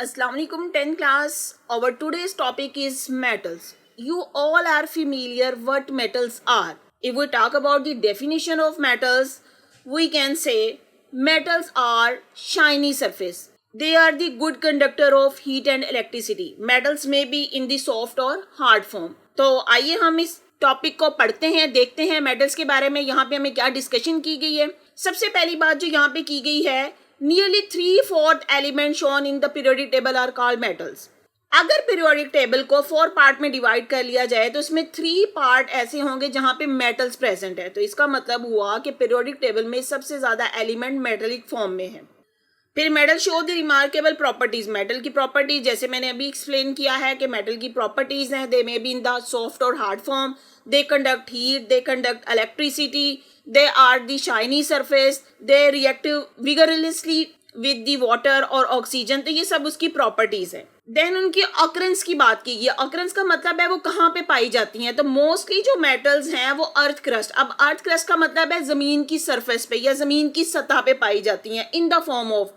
Assalamu alaikum 10th class. Our today's topic is metals. You all are familiar what metals are. If we talk about the definition of metals, we can say metals are shiny surface. They are the good conductor of heat and electricity. Metals may be in the soft or hard form. तो आइए हम इस topic को पढ़ते हैं, देखते हैं metals के बारे में यहाँ पे हमें क्या डिस्कशन की गई है। सबसे पहली बात जो यहाँ पे की गई है, nearly 3/4 element shown in the periodic table are called metals. अगर पीरियोडिक टेबल को 4 पार्ट में डिवाइड कर लिया जाए तो इसमें 3 पार्ट ऐसे होंगे जहां पे मेटल्स प्रेजेंट है। तो इसका मतलब हुआ कि पीरियोडिक टेबल में सबसे ज्यादा एलिमेंट मेटलिक फॉर्म में है। फिर metal show the remarkable properties. Metal की प्रॉपर्टीज जैसे मैंने अभी एक्सप्लेन किया है कि मेटल की प्रॉपर्टीज हैं, they may be in the soft और hard form, they conduct heat, they conduct electricity, they are the shiny surface, they react vigorously with the water और ऑक्सीजन। तो ये सब उसकी प्रॉपर्टीज है। देन उनकी ऑकरेंस की बात की गई। ऑकरेंस का मतलब है वो कहाँ पे पाई जाती हैं। तो मोस्टली जो मेटल्स हैं वो अर्थ क्रस्ट। अब अर्थ क्रस्ट का मतलब है जमीन की सरफेस पे या जमीन की सतह पे पाई जाती हैं in the form of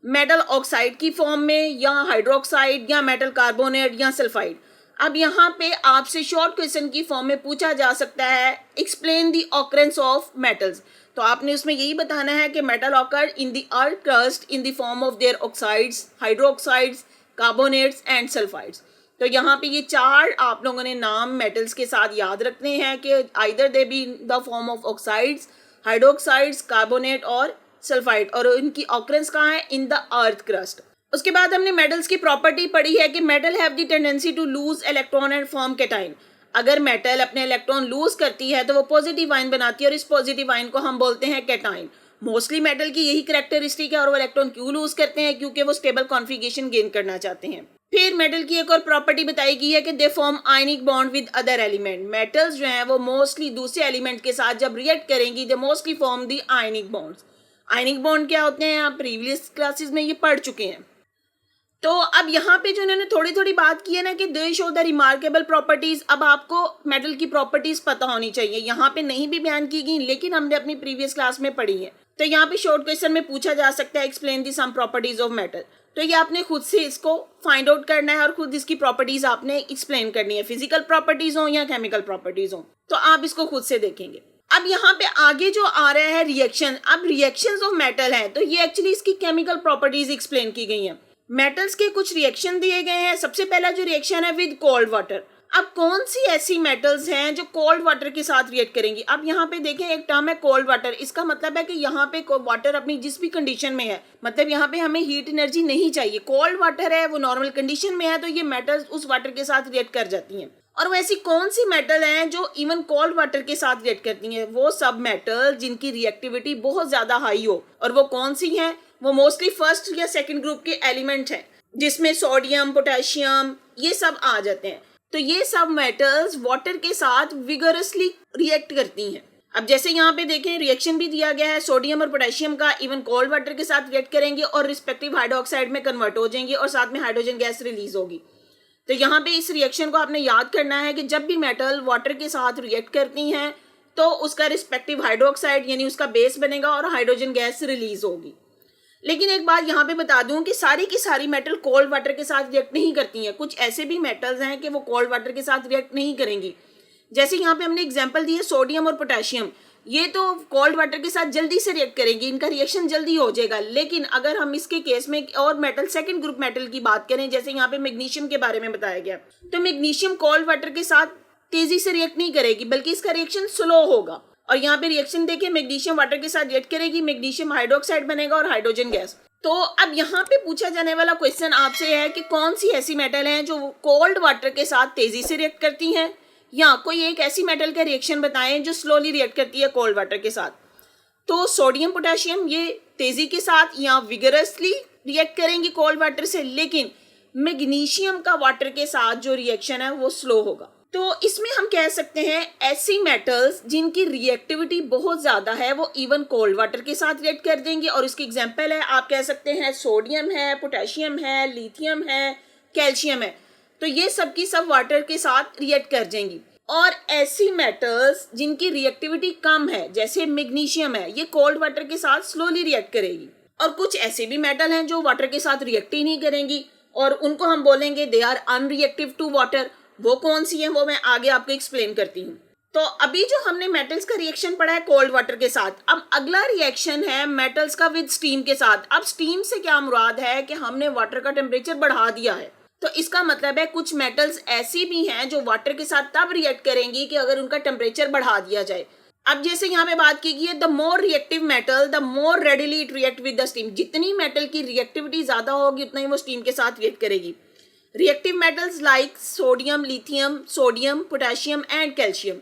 metal oxide की फॉर्म में, या हाइड्रोक्साइड, या मेटल कार्बोनेट, या सल्फाइड। अब यहाँ पे आपसे शॉर्ट क्वेश्चन की फॉर्म में पूछा जा सकता है, explain the occurrence of metals. तो आपने उसमें यही बताना है कि metal occur in the earth crust in the form of their oxides, hydroxides, carbonates and sulphides. तो यहाँ पे ये 4 आप लोगों ने नाम मेटल्स के साथ याद रखने हैं कि either they B in the form of oxides, hydroxides, carbonate और सल्फाइड, और इनकी ऑकरेंस कहाँ है, इन द अर्थ क्रस्ट। उसके बाद हमने मेटल्स की प्रॉपर्टी पढ़ी है कि metal have the tendency to lose electron and form cation. अगर मेटल अपने इलेक्ट्रॉन लूज करती है तो वो पॉजिटिव आयन बनाती है और इस पॉजिटिव आयन को हम बोलते हैं कैटाइन। मोस्टली मेटल की यही कैरेक्टरिस्टिक है। और वो इलेक्ट्रॉन क्यों लूज करते हैं, क्योंकि वो स्टेबल कॉन्फिगरेशन गेन करना चाहते हैं। फिर मेटल की एक और प्रॉपर्टी बताई गई है कि they form ionic bond with other element. Metals जो हैं वो मोस्टली दूसरे एलिमेंट के साथ जब रिएक्ट करेंगी they mostly form the ionic bonds. Ionic bond क्या होते हैं, आप प्रीवियस क्लासेस में ये पढ़ चुके हैं। तो अब यहाँ पे जो इन्होंने थोड़ी थोड़ी बात की है ना कि दे शो द रिमार्केबल प्रॉपर्टीज। अब आपको मेटल की प्रॉपर्टीज पता होनी चाहिए। यहाँ पे नहीं भी बयान की गई लेकिन हमने अपनी प्रीवियस क्लास में पढ़ी है। तो यहाँ पे शॉर्ट क्वेश्चन में पूछा जा सकता है, explain the some properties of metal. तो ये आपने खुद से इसको फाइंड आउट करना है और खुद इसकी प्रॉपर्टीज आपने एक्सप्लेन करनी है, फिजिकल प्रॉपर्टीज हो या केमिकल प्रॉपर्टीज हो। तो आप इसको खुद से देखेंगे। अब यहाँ पे आगे जो आ रहा है रिएक्शन। अब रिएक्शंस ऑफ मेटल हैं तो ये एक्चुअली इसकी केमिकल प्रॉपर्टीज एक्सप्लेन की गई हैं। मेटल्स के कुछ रिएक्शन दिए गए हैं। सबसे पहला जो रिएक्शन है विद कोल्ड वाटर। अब कौन सी ऐसी मेटल्स हैं जो कोल्ड वाटर के साथ रिएक्ट करेंगी। अब यहाँ पे देखें एक टर्म है कोल्ड वाटर। इसका मतलब है कि यहाँ पे वाटर अपनी जिस भी कंडीशन में है, मतलब यहाँ पे हमें हीट एनर्जी नहीं चाहिए, कोल्ड वाटर है वो नॉर्मल कंडीशन में है, तो ये मेटल्स उस वाटर के साथ रिएक्ट कर जाती हैं। और वैसी कौन सी मेटल हैं जो इवन कोल्ड वाटर के साथ रिएक्ट करती हैं, वो सब मेटल जिनकी रिएक्टिविटी बहुत ज्यादा हाई हो। और वो कौन सी हैं, वो मोस्टली फर्स्ट या सेकंड ग्रुप के एलिमेंट हैं जिसमें सोडियम, पोटेशियम ये सब आ जाते हैं। तो ये सब मेटल्स वाटर के साथ विगरसली रिएक्ट करती हैं। अब जैसे यहाँ पे देखें रिएक्शन भी दिया गया है, सोडियम और पोटेशियम का इवन कोल्ड वाटर के साथ रिएक्ट करेंगे और रिस्पेक्टिव हाइड्रोक्साइड में कन्वर्ट हो जाएंगे और साथ में हाइड्रोजन गैस रिलीज होगी। तो यहाँ पे इस रिएक्शन को आपने याद करना है कि जब भी मेटल वाटर के साथ रिएक्ट करती हैं तो उसका रिस्पेक्टिव हाइड्रोक्साइड यानी उसका बेस बनेगा और हाइड्रोजन गैस रिलीज होगी। लेकिन एक बात यहाँ पे बता दूं कि सारी की सारी मेटल कोल्ड वाटर के साथ रिएक्ट नहीं करती हैं। कुछ ऐसे भी मेटल्स हैं कि वो कोल्ड वाटर के साथ रिएक्ट नहीं करेंगी। जैसे यहाँ पे हमने एग्जांपल दी है सोडियम और पोटेशियम, ये तो कोल्ड वाटर के साथ जल्दी से रिएक्ट करेंगी, इनका रिएक्शन जल्दी हो जाएगा। लेकिन अगर हम इसके केस में और मेटल सेकंड ग्रुप मेटल की बात करें, जैसे यहाँ पे मैग्नीशियम के बारे में बताया गया, तो मैग्नीशियम कोल्ड वाटर के साथ तेजी से रिएक्ट नहीं करेगी बल्कि इसका रिएक्शन स्लो होगा। और यहाँ पे रिएक्शन देखिए मैग्नीशियम वाटर के साथ रिएक्ट करेगी, मैग्नीशियम हाइड्रोक्साइड बनेगा और हाइड्रोजन गैस। तो अब यहाँ पे पूछा जाने वाला क्वेश्चन आपसे है कि कौन सी ऐसी मेटल हैं जो कोल्ड वाटर के साथ तेजी से रिएक्ट करती हैं, या कोई एक ऐसी मेटल का रिएक्शन बताएं जो स्लोली रिएक्ट करती है कोल्ड वाटर के साथ। तो सोडियम, पोटेशियम ये तेजी के साथ या विगरसली रिएक्ट करेंगी कोल्ड वाटर से, लेकिन मैग्नीशियम का वाटर के साथ जो रिएक्शन है वो स्लो होगा। तो इसमें हम कह सकते हैं ऐसी मेटल्स जिनकी रिएक्टिविटी बहुत ज्यादा है वो इवन कोल्ड वाटर के साथ रिएक्ट कर देंगे। और इसकी एग्जांपल है, आप कह सकते हैं सोडियम है, पोटेशियम है, लिथियम है, कैल्शियम है। तो ये सब की सब वाटर के साथ रिएक्ट कर जाएंगी। और ऐसी मेटल्स जिनकी रिएक्टिविटी कम है जैसे मैग्नीशियम है, ये कोल्ड वाटर के साथ स्लोली रिएक्ट करेगी। और कुछ ऐसे भी मेटल हैं जो वाटर के साथ रिएक्ट ही नहीं करेंगी और उनको हम बोलेंगे they are unreactive to water. वो कौन सी है वो मैं आगे आपको एक्सप्लेन करती हूँ। तो अभी जो हमने मेटल्स का रिएक्शन पढ़ा है कोल्ड वाटर के साथ, अब अगला रिएक्शन है मेटल्स का विद स्टीम के साथ। अब स्टीम से क्या मुराद है कि हमने वाटर का टेम्परेचर बढ़ा दिया है, तो इसका मतलब है कुछ मेटल्स ऐसी भी हैं जो वाटर के साथ तब रिएक्ट करेंगी कि अगर उनका टेम्परेचर बढ़ा दिया जाए। अब जैसे यहाँ पे बात की गई है the more reactive metal the more readily it react with the steam. जितनी मेटल की रिएक्टिविटी ज्यादा होगी उतना ही वो स्टीम के साथ रिएक्ट करेगी। Reactive metals like sodium, lithium, sodium, potassium and calcium.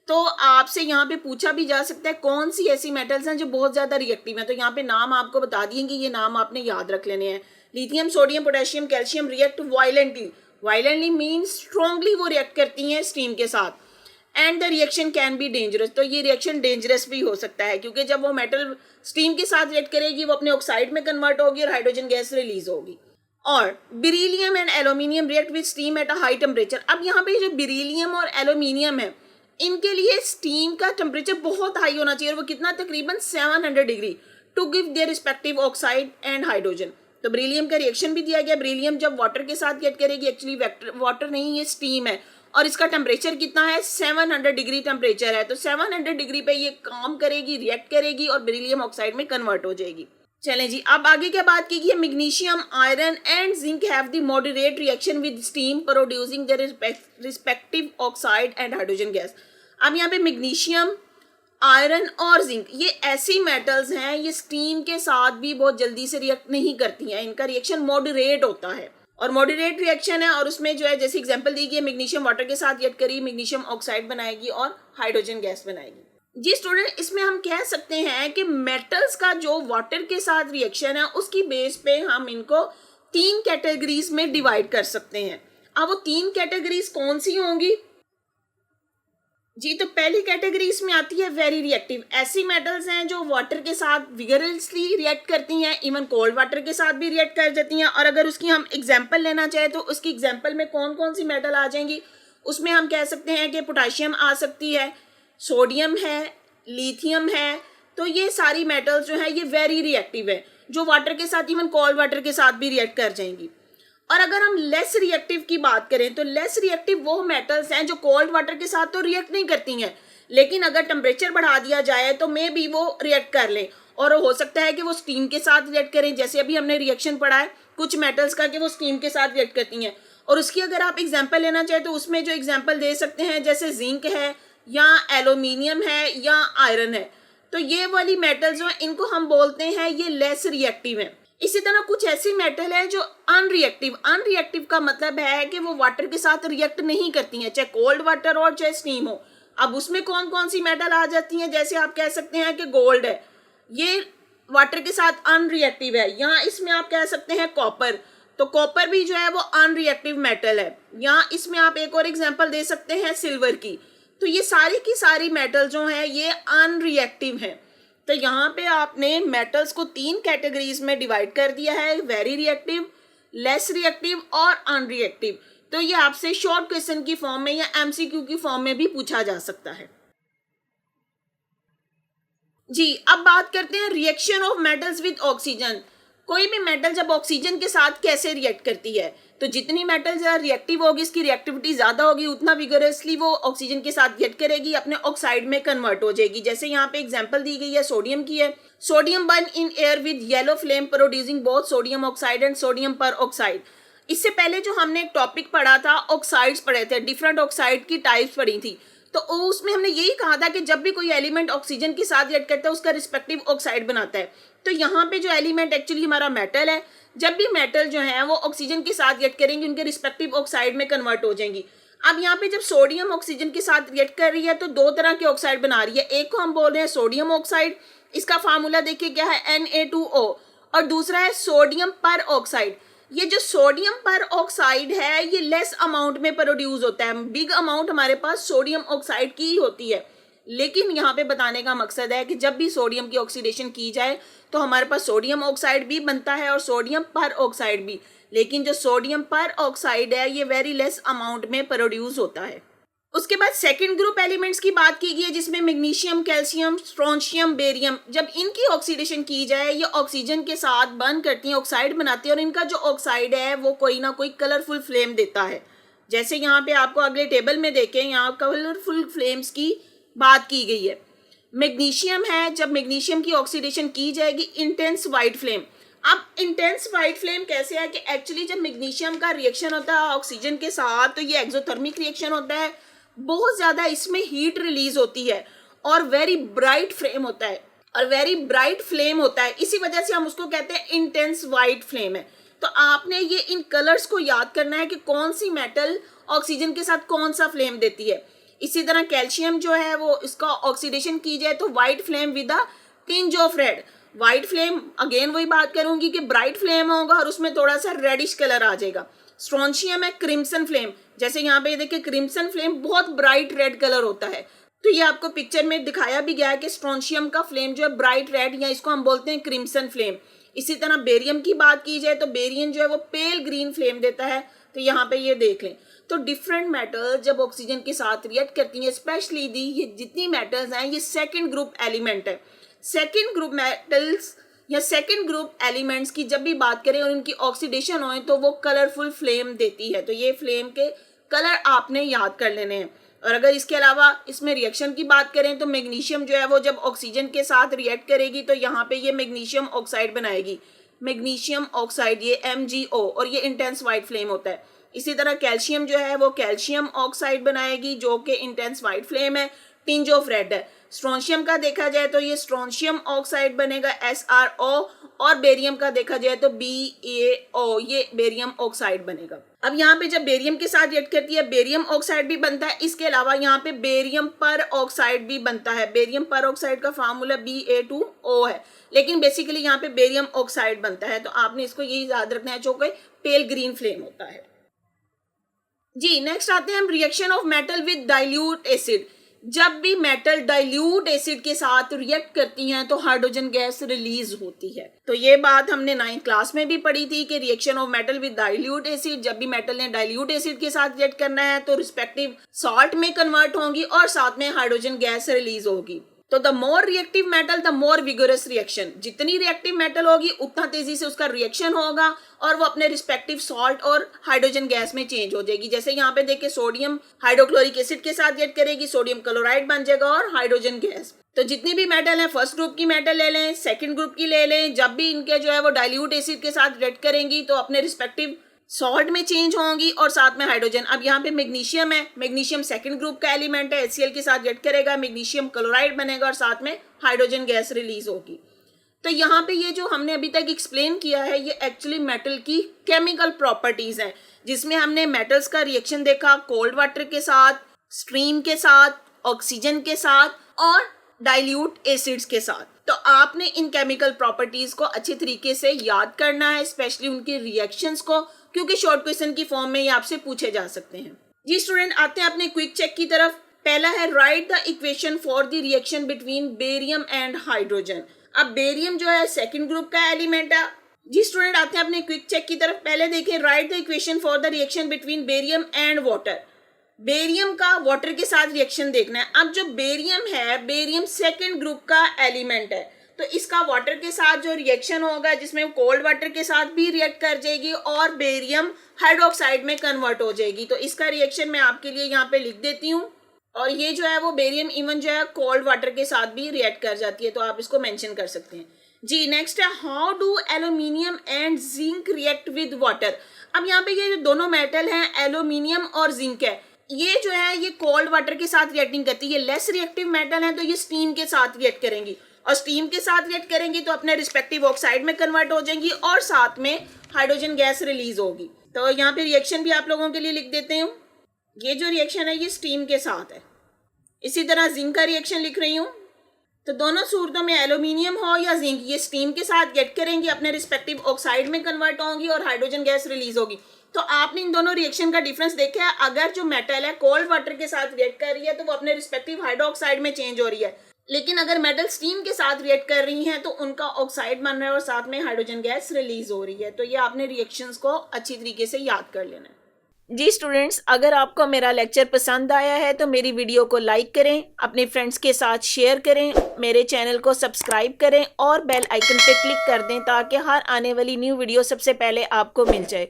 तो आपसे यहाँ पे पूछा भी जा सकता है कौन सी ऐसी मेटल्स हैं जो बहुत ज्यादा रिएक्टिव हैं, तो यहाँ पे नाम आपको बता दिए कि ये नाम आपने याद रख लेने हैं। Lithium, sodium, potassium, calcium react violently. Violently means strongly वो रिएक्ट करती हैं स्टीम के साथ। And the reaction can be dangerous. तो ये रिएक्शन डेंजरस भी हो सकता है क्योंकि जब वो मेटल स्टीम के साथ रिएक्ट करेगी वो अपने ऑक्साइड में कन्वर्ट होगी और हाइड्रोजन गैस रिलीज होगी। और beryllium and aluminium react with steam at a high temperature. अब यहाँ पे जो बेरिलियम और एल्यूमिनियम है इनके लिए स्टीम का टेम्परेचर बहुत हाई होना चाहिए और वो कितना, तकरीबन 700 degree to give their respective oxide and hydrogen. तो बेरिलियम का रिएक्शन भी दिया गया। बेरिलियम जब वाटर के साथ रिएक्ट करेगी, एक्चुअली वाटर नहीं ये स्टीम है और इसका टेम्परेचर कितना है 700 डिग्री टेम्परेचर है। तो 700 डिग्री पे ये काम करेगी, रिएक्ट करेगी और बेरिलियम ऑक्साइड में कन्वर्ट हो जाएगी। चलें जी, अब आगे क्या बात की गई। Magnesium, iron and zinc have the moderate reaction with steam producing there respective oxide and hydrogen gas. अब यहाँ पे मैग्नीशियम, आयरन और जिंक ये ऐसी मेटल्स हैं ये स्टीम के साथ भी बहुत जल्दी से रिएक्ट नहीं करती हैं। इनका रिएक्शन मॉडरेट होता है और मॉडरेट रिएक्शन है और उसमें जो है जैसे एग्जांपल दी गई है मैग्नीशियम वाटर के साथ रिएक्ट करी, मैग्नीशियम ऑक्साइड बनाएगी और हाइड्रोजन गैस बनाएगी। जी स्टूडेंट, इसमें हम कह सकते हैं कि मेटल्स का जो वाटर के साथ रिएक्शन है उसकी बेस पे हम इनको 3 कैटेगरीज में डिवाइड कर सकते हैं। अब वो 3 कैटेगरीज कौन सी होंगी जी? तो पहली कैटेगरी इसमें आती है वेरी रिएक्टिव। ऐसी मेटल्स हैं जो वाटर के साथ विगरसली रिएक्ट करती हैं, इवन कोल्ड वाटर के साथ भी रिएक्ट कर जाती हैं। और अगर उसकी हम एग्जांपल लेना चाहें तो उसकी एग्जांपल में कौन कौन सी मेटल आ जाएंगी, उसमें हम कह सकते हैं कि पोटेशियम आ सकती है, सोडियम है, लिथियम है। तो ये सारी मेटल्स जो है ये वेरी रिएक्टिव है जो वाटर के साथ, इवन कोल्ड वाटर के साथ भी रिएक्ट कर जाएंगी। और अगर हम लेस रिएक्टिव की बात करें तो लेस रिएक्टिव वो मेटल्स हैं जो कोल्ड वाटर के साथ तो रिएक्ट नहीं करती हैं, लेकिन अगर टेम्परेचर बढ़ा दिया जाए तो मे भी वो रिएक्ट कर लें और हो सकता है कि वो स्टीम के साथ रिएक्ट करें। जैसे अभी हमने रिएक्शन पढ़ा है कुछ मेटल्स का कि वो स्टीम के साथ रिएक्ट करती हैं। और उसकी अगर आप एग्जाम्पल लेना चाहें तो उसमें जो एग्जाम्पल दे सकते हैं जैसे जिंक है या एल्यूमिनियम है या आयरन है। तो ये वाली मेटल्स जो इनको हम बोलते हैं ये लेस रिएक्टिव हैं। इसी तरह कुछ ऐसी मेटल है जो अनरिएक्टिव। अनरिएक्टिव का मतलब है कि वो वाटर के साथ रिएक्ट नहीं करती हैं, चाहे कोल्ड वाटर हो चाहे स्टीम हो। अब उसमें कौन कौन सी मेटल आ जाती हैं, जैसे आप कह सकते हैं कि गोल्ड है, ये वाटर के साथ अनरिएक्टिव है। यहाँ इसमें आप कह सकते हैं कॉपर, तो कॉपर भी जो है वो अनरिएक्टिव मेटल है। यहाँ इसमें आप एक और एग्जाम्पल दे सकते हैं सिल्वर की। तो ये सारी की सारी मेटल जो है ये अनरिएक्टिव है। तो यहाँ पे आपने मेटल्स को 3 कैटेगरीज में डिवाइड कर दिया है, वेरी रिएक्टिव, लेस रिएक्टिव और अनरिएक्टिव। तो ये आपसे शॉर्ट क्वेश्चन की फॉर्म में या एमसीक्यू की फॉर्म में भी पूछा जा सकता है। जी अब बात करते हैं reaction of metals with oxygen. कोई भी मेटल जब ऑक्सीजन के साथ कैसे रिएक्ट करती है, तो जितनी मेटल ज़्यादा रिएक्टिव होगी, इसकी रिएक्टिविटी ज़्यादा होगी, उतना विगरसली वो ऑक्सीजन के साथ रिएक्ट करेगी, अपने ऑक्साइड में कन्वर्ट हो जाएगी। जैसे यहाँ पे एग्जांपल दी गई है सोडियम की है। Sodium burn in air with yellow flame producing both sodium oxide and sodium पर ऑक्साइड। इससे पहले जो हमने एक टॉपिक पढ़ा था ऑक्साइड्स पढ़े थे, डिफरेंट ऑक्साइड की टाइप्स पढ़ी थी। तो उसमें हमने यही कहा था कि जब भी कोई एलिमेंट ऑक्सीजन के साथ रिएक्ट करता है उसका रिस्पेक्टिव ऑक्साइड बनाता है। तो यहाँ पे जो एलिमेंट एक्चुअली हमारा मेटल है, जब भी मेटल जो है वो ऑक्सीजन के साथ रिएक्ट करेंगे उनके रिस्पेक्टिव ऑक्साइड में कन्वर्ट हो जाएंगी। अब यहाँ पे जब सोडियम ऑक्सीजन के साथ रिएक्ट कर रही है तो 2 तरह के ऑक्साइड बना रही है। एक को हम बोल रहे हैं सोडियम ऑक्साइड, इसका फार्मूला देखिए क्या है Na2O, और दूसरा है सोडियम पर ऑक्साइड। ये जो सोडियम पर ऑक्साइड है ये लेस अमाउंट में प्रोड्यूस होता है, बिग अमाउंट हमारे पास सोडियम ऑक्साइड की ही होती है। लेकिन यहाँ पे बताने का मकसद है कि जब भी सोडियम की ऑक्सीडेशन की जाए तो हमारे पास सोडियम ऑक्साइड भी बनता है और सोडियम पर ऑक्साइड भी, लेकिन जो सोडियम पर ऑक्साइड है ये वेरी लेस अमाउंट में प्रोड्यूस होता है। उसके बाद सेकंड ग्रुप एलिमेंट्स की बात की गई है, जिसमें मैग्नीशियम, कैल्शियम, स्ट्रोंशियम, बेरियम, जब इनकी ऑक्सीडेशन की जाए ये ऑक्सीजन के साथ बर्न करती हैं, ऑक्साइड बनाती है, और इनका जो ऑक्साइड है वो कोई ना कोई कलरफुल फ्लेम देता है। जैसे यहाँ पे आपको अगले टेबल में देखें, यहाँ कलरफुल फ्लेम्स की बात की गई है। मैग्नीशियम है, जब मैग्नीशियम की ऑक्सीडेशन की जाएगी, इंटेंस वाइट फ्लेम। अब इंटेंस वाइट फ्लेम कैसे है कि एक्चुअली जब मैग्नीशियम का रिएक्शन होता है ऑक्सीजन के साथ, तो ये एक्सोथर्मिक रिएक्शन होता है, बहुत ज़्यादा इसमें हीट रिलीज होती है और वेरी ब्राइट फ्लेम होता है, और वेरी ब्राइट फ्लेम होता है, इसी वजह से हम उसको कहते हैं इंटेंस वाइट फ्लेम है। तो आपने ये इन कलर्स को याद करना है कि कौन सी मेटल ऑक्सीजन के साथ कौन सा फ्लेम देती है। इसी तरह कैल्शियम जो है वो इसका ऑक्सीडेशन की जाए तो white flame with a tinge of red. White flame again वही बात करूंगी कि ब्राइट फ्लेम होगा और उसमें थोड़ा सा रेडिश कलर आ जाएगा। स्ट्रोंशियम है क्रिम्सन फ्लेम, जैसे यहाँ पे देखिए क्रिम्सन फ्लेम बहुत ब्राइट रेड कलर होता है, तो ये आपको पिक्चर में दिखाया भी गया है कि स्ट्रोंशियम का फ्लेम जो है ब्राइट रेड, या इसको हम बोलते हैं क्रिम्सन फ्लेम। इसी तरह बेरियम की बात की जाए तो बेरियम जो है वो पेल ग्रीन फ्लेम देता है, तो यहाँ पे ये देख लें। तो डिफरेंट मेटल्स जब ऑक्सीजन के साथ रिएक्ट करती हैं, स्पेशली दी ये जितनी मेटल्स हैं ये सेकेंड ग्रुप एलिमेंट है। सेकेंड ग्रुप मेटल्स या सेकेंड ग्रुप एलिमेंट्स की जब भी बात करें और इनकी ऑक्सीडेशन होए तो वो कलरफुल फ्लेम देती है, तो ये फ्लेम के कलर आपने याद कर लेने हैं। और अगर इसके अलावा इसमें रिएक्शन की बात करें तो मैग्नीशियम जो है वो जब ऑक्सीजन के साथ रिएक्ट करेगी तो यहाँ पे ये मैग्नीशियम ऑक्साइड बनाएगी, मैग्नीशियम ऑक्साइड, ये MgO, और ये इंटेंस वाइट फ्लेम होता है। इसी तरह कैल्शियम जो है वो कैल्शियम ऑक्साइड बनाएगी जो कि इंटेंस वाइट फ्लेम है, टिंज ऑफ रेड है। स्ट्रोंशियम का देखा जाए तो ये स्ट्रोंशियम ऑक्साइड बनेगा SrO, और बेरियम का देखा जाए तो BaO, ये बेरियम ऑक्साइड बनेगा। अब यहाँ पे जब बेरियम के साथ रिएक्ट करती है बेरियम ऑक्साइड भी बनता है, इसके अलावा यहाँ पे बेरियम पर ऑक्साइड भी बनता है। बेरियम पर ऑक्साइड का फार्मूला Ba2O है, लेकिन बेसिकली यहाँ पे बेरियम ऑक्साइड बनता है, तो आपने इसको यही याद रखना है, जो कि पेल ग्रीन फ्लेम होता है। जी नेक्स्ट आते हैं हम reaction of metal with dilute acid. जब भी मेटल डाइल्यूट एसिड के साथ रिएक्ट करती हैं तो हाइड्रोजन गैस रिलीज होती है। तो ये बात हमने 9th क्लास में भी पढ़ी थी कि reaction of metal with dilute acid, जब भी मेटल ने डाइल्यूट एसिड के साथ रिएक्ट करना है तो रिस्पेक्टिव सॉल्ट में कन्वर्ट होंगी और साथ में हाइड्रोजन गैस रिलीज होगी। तो the more reactive metal the more vigorous reaction, जितनी रिएक्टिव मेटल होगी उतना तेजी से उसका रिएक्शन होगा और वो अपने रिस्पेक्टिव सॉल्ट और हाइड्रोजन गैस में चेंज हो जाएगी। जैसे यहाँ पे देखिए सोडियम हाइड्रोक्लोरिक एसिड के साथ रिएक्ट करेगी, सोडियम क्लोराइड बन जाएगा और हाइड्रोजन गैस। तो जितनी भी मेटल है फर्स्ट ग्रुप की मेटल ले लें, सेकंड ग्रुप की ले लें, जब भी इनके जो है वो डाइल्यूट एसिड के साथ रिएक्ट करेंगी तो अपने रिस्पेक्टिव सॉल्ट में चेंज होंगी और साथ में हाइड्रोजन। अब यहाँ पे मैग्नीशियम है, मैग्नीशियम सेकंड ग्रुप का एलिमेंट है, HCl के साथ रिएक्ट करेगा, मैग्नीशियम क्लोराइड बनेगा और साथ में हाइड्रोजन गैस रिलीज होगी। तो यहाँ पे ये जो हमने अभी तक एक्सप्लेन किया है ये एक्चुअली मेटल की केमिकल प्रॉपर्टीज हैं, जिसमें हमने मेटल्स का रिएक्शन देखा कोल्ड वाटर के साथ, स्ट्रीम के साथ, ऑक्सीजन के साथ और डाइल्यूट एसिड्स के साथ। तो आपने इन केमिकल प्रॉपर्टीज को अच्छे तरीके से याद करना है, स्पेशली उनके रिएक्शंस को, क्योंकि शॉर्ट क्वेश्चन की फॉर्म में ये आपसे पूछे जा सकते हैं। जी स्टूडेंट, आते हैं अपने क्विक चेक की तरफ। पहला है right the equation for the reaction between barium and hydrogen. अब बेरियम जो है सेकंड ग्रुप का एलिमेंट है। जी स्टूडेंट, आते हैं अपने क्विक चेक की तरफ। पहले देखें right the equation for the reaction between barium and water. Barium का वाटर के साथ रिएक्शन देखना है। अब जो बेरियम है, बेरियम सेकंड ग्रुप का एलिमेंट है, तो इसका वाटर के साथ जो रिएक्शन होगा जिसमें कोल्ड वाटर के साथ भी रिएक्ट कर जाएगी और बेरियम हाइड्रोक्साइड में कन्वर्ट हो जाएगी। तो इसका रिएक्शन मैं आपके लिए यहाँ पे लिख देती हूँ, और ये जो है वो बेरियम इवन जो है कोल्ड वाटर के साथ भी रिएक्ट कर जाती है, तो आप इसको मेंशन कर सकते हैं। जी नेक्स्ट है how do aluminium and zinc react with water. अब यहाँ पे ये जो दोनों मेटल हैं एल्यूमिनियम और जिंक है, ये जो है ये कोल्ड वाटर के साथ रिएक्टिंग करती है। ये लेस रिएक्टिव मेटल है तो ये स्टीम के साथ रिएक्ट करेंगी, और स्टीम के साथ रिएक्ट करेंगी तो अपने रिस्पेक्टिव ऑक्साइड में कन्वर्ट हो जाएंगी और साथ में हाइड्रोजन गैस रिलीज होगी। तो यहाँ पे रिएक्शन भी आप लोगों के लिए लिख देते हूँ। ये जो रिएक्शन है ये स्टीम के साथ है। इसी तरह जिंक का रिएक्शन लिख रही हूँ। तो दोनों सूरतों में एल्यूमिनियम हो या जिंक, ये स्टीम के साथ रिएक्ट करेंगी, अपने रिस्पेक्टिव ऑक्साइड में कन्वर्ट होंगी और हाइड्रोजन गैस रिलीज होगी। तो आपने इन दोनों रिएक्शन का डिफरेंस देखा है। अगर जो मेटल है कोल्ड वाटर के साथ रिएक्ट कर रही है तो वो अपने रिस्पेक्टिव हाइड्रोक्साइड में चेंज हो रही है, लेकिन अगर मेटल स्टीम के साथ रिएक्ट कर रही हैं तो उनका ऑक्साइड बन रहा है और साथ में हाइड्रोजन गैस रिलीज हो रही है। तो ये आपने रिएक्शंस को अच्छी तरीके से याद कर लेना है। जी स्टूडेंट्स, अगर आपको मेरा लेक्चर पसंद आया है तो मेरी वीडियो को लाइक करें, अपने फ्रेंड्स के साथ शेयर करें, मेरे चैनल को सब्सक्राइब करें और बेल आइकन पे क्लिक कर दें ताकि हर आने वाली न्यू वीडियो सबसे पहले आपको मिल जाए।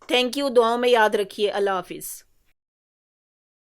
Thank you. दुआओं में याद रखिए। अल्लाह हाफिज़।